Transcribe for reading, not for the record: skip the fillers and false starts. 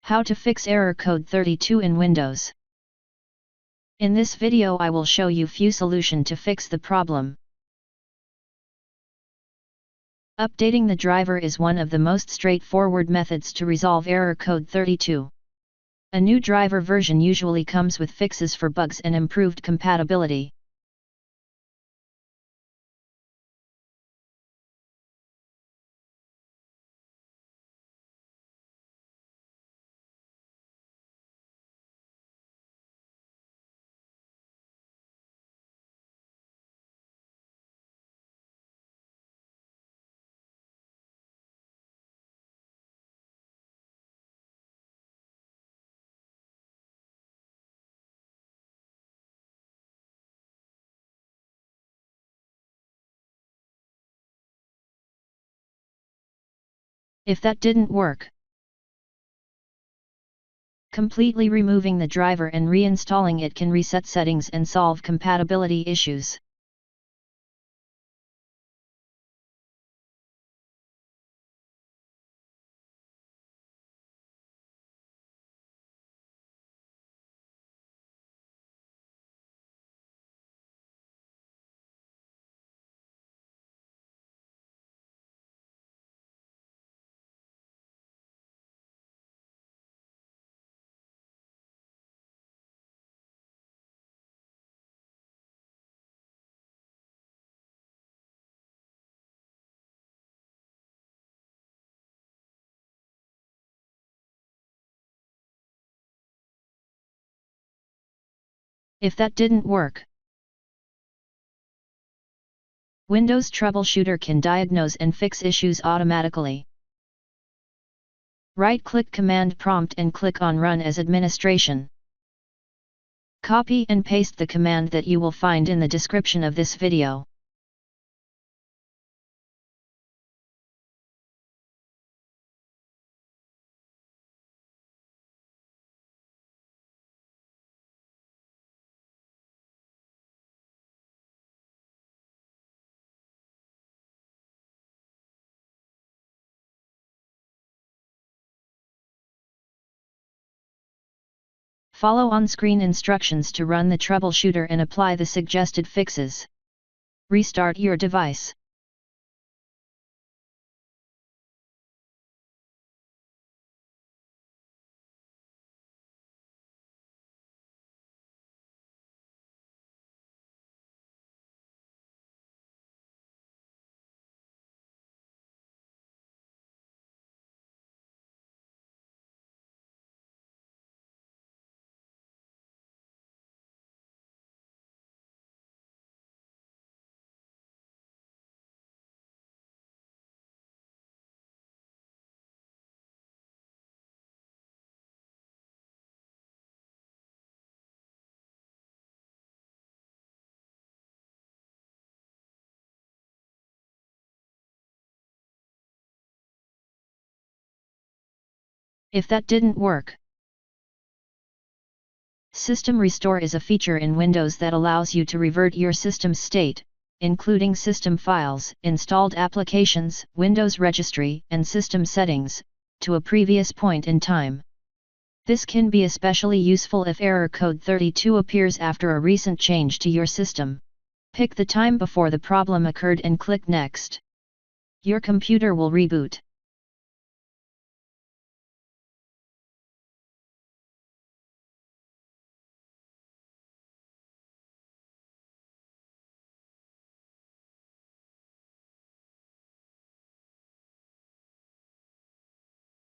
How to fix error code 32 in Windows. In this video I will show you few solution to fix the problem. Updating the driver is one of the most straightforward methods to resolve error code 32. A new driver version usually comes with fixes for bugs and improved compatibility. If that didn't work, completely removing the driver and reinstalling it can reset settings and solve compatibility issues. If that didn't work, Windows Troubleshooter can diagnose and fix issues automatically. Right-click Command Prompt and click on Run as Administration. Copy and paste the command that you will find in the description of this video. Follow on-screen instructions to run the troubleshooter and apply the suggested fixes. Restart your device. If that didn't work, System Restore is a feature in Windows that allows you to revert your system's state, including system files, installed applications, Windows registry, and system settings, to a previous point in time. This can be especially useful if error code 32 appears after a recent change to your system. Pick the time before the problem occurred and click Next. Your computer will reboot.